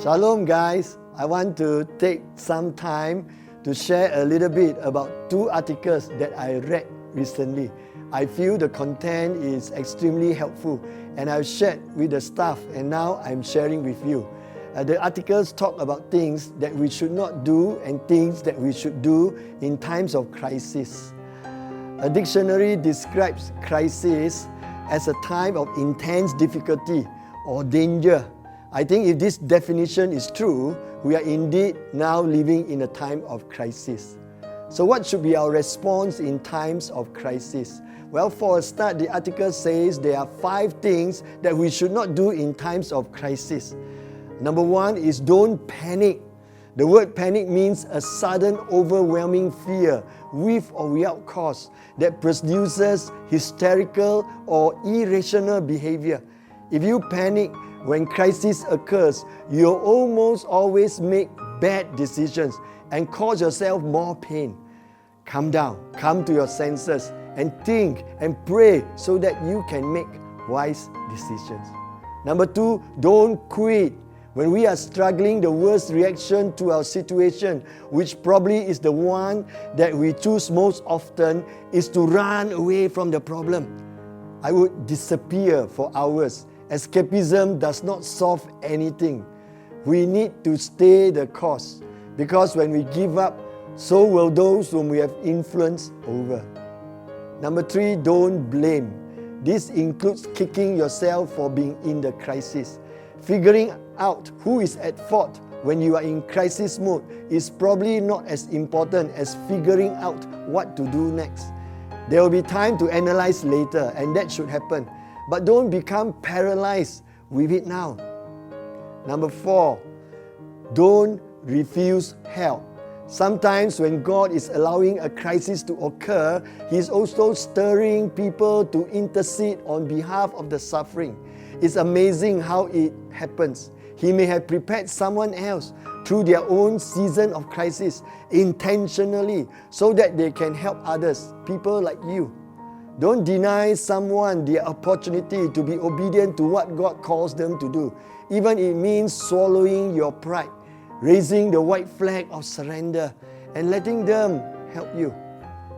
Shalom guys, I want to take some time to share a little bit about 2 articles that I read recently. I feel the content is extremely helpful and I've shared with the staff and now I'm sharing with you. The articles talk about things that we should not do and things that we should do in times of crisis. A dictionary describes crisis as a time of intense difficulty or danger. I think if this definition is true, we are indeed now living in a time of crisis. So what should be our response in times of crisis? Well, for a start, the article says there are 5 things that we should not do in times of crisis. Number 1 is don't panic. The word panic means a sudden overwhelming fear with or without cause that produces hysterical or irrational behavior. If you panic when crisis occurs, you'll almost always make bad decisions and cause yourself more pain. Calm down, come to your senses and think and pray so that you can make wise decisions. Number 2, don't quit. When we are struggling, the worst reaction to our situation, which probably is the one that we choose most often, is to run away from the problem. I would disappear for hours. Escapism does not solve anything. We need to stay the course because when we give up, so will those whom we have influence over. Number 3, don't blame. This includes kicking yourself for being in the crisis. Figuring out who is at fault when you are in crisis mode is probably not as important as figuring out what to do next. There will be time to analyze later, and that should happen. But don't become paralyzed with it now. Number 4, don't refuse help. Sometimes when God is allowing a crisis to occur, He is also stirring people to intercede on behalf of the suffering. It's amazing how it happens. He may have prepared someone else through their own season of crisis intentionally so that they can help others, people like you. Don't deny someone the opportunity to be obedient to what God calls them to do, even if it means swallowing your pride, raising the white flag of surrender, and letting them help you.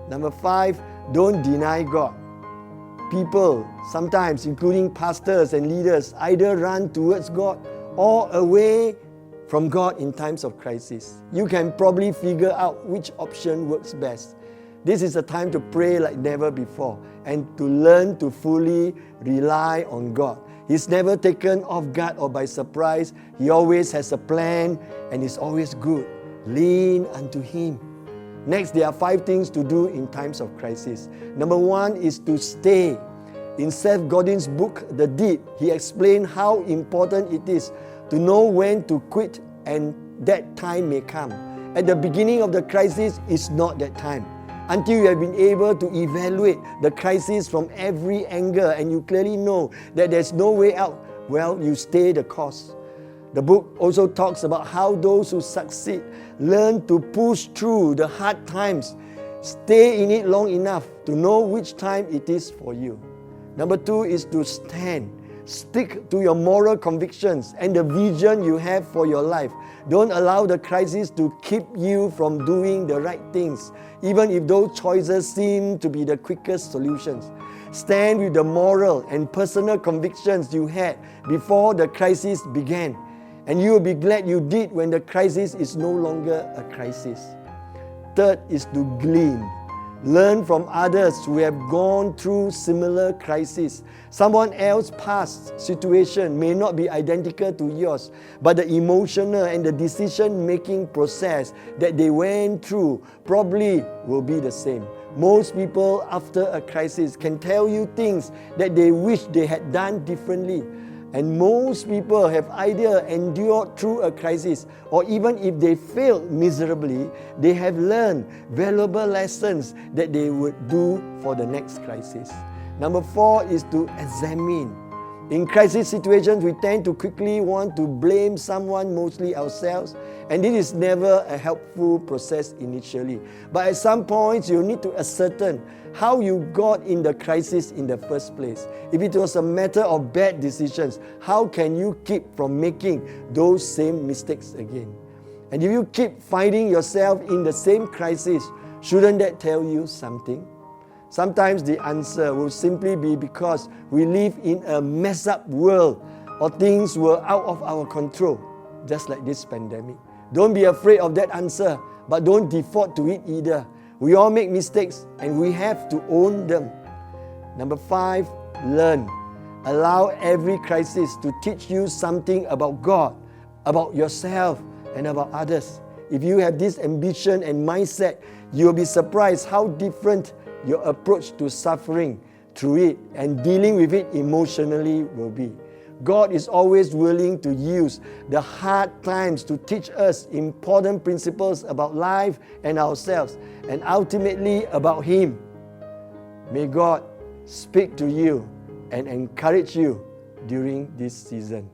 Number 5, don't deny God. People, sometimes including pastors and leaders, either run towards God or away from God in times of crisis. You can probably figure out which option works best. This is a time to pray like never before and to learn to fully rely on God. He's never taken off guard or by surprise. He always has a plan and is always good. Lean unto Him. Next, there are 5 things to do in times of crisis. Number 1 is to stay. In Seth Godin's book, The Deed, he explained how important it is to know when to quit and that time may come. At the beginning of the crisis is not that time. Until you have been able to evaluate the crisis from every angle and you clearly know that there's no way out, well, you stay the course. The book also talks about how those who succeed learn to push through the hard times, stay in it long enough to know which time it is for you. Number 2 is to stand. Stick to your moral convictions and the vision you have for your life. Don't allow the crisis to keep you from doing the right things, even if those choices seem to be the quickest solutions. Stand with the moral and personal convictions you had before the crisis began, and you will be glad you did when the crisis is no longer a crisis. Third is to glean. Learn from others who have gone through similar crises. Someone else's past situation may not be identical to yours, but the emotional and the decision-making process that they went through probably will be the same. Most people after a crisis can tell you things that they wish they had done differently. And most people have either endured through a crisis or even if they failed miserably, they have learned valuable lessons that they would do for the next crisis. Number 4 is to examine. In crisis situations, we tend to quickly want to blame someone, mostly ourselves, and it is never a helpful process initially. But at some points, you need to ascertain how you got in the crisis in the first place. If it was a matter of bad decisions, how can you keep from making those same mistakes again? And if you keep finding yourself in the same crisis, shouldn't that tell you something? Sometimes the answer will simply be because we live in a messed up world or things were out of our control, just like this pandemic. Don't be afraid of that answer, but don't default to it either. We all make mistakes and we have to own them. Number 5, learn. Allow every crisis to teach you something about God, about yourself, and about others. If you have this ambition and mindset, you'll be surprised how different your approach to suffering through it and dealing with it emotionally will be. God is always willing to use the hard times to teach us important principles about life and ourselves, and ultimately about Him. May God speak to you and encourage you during this season.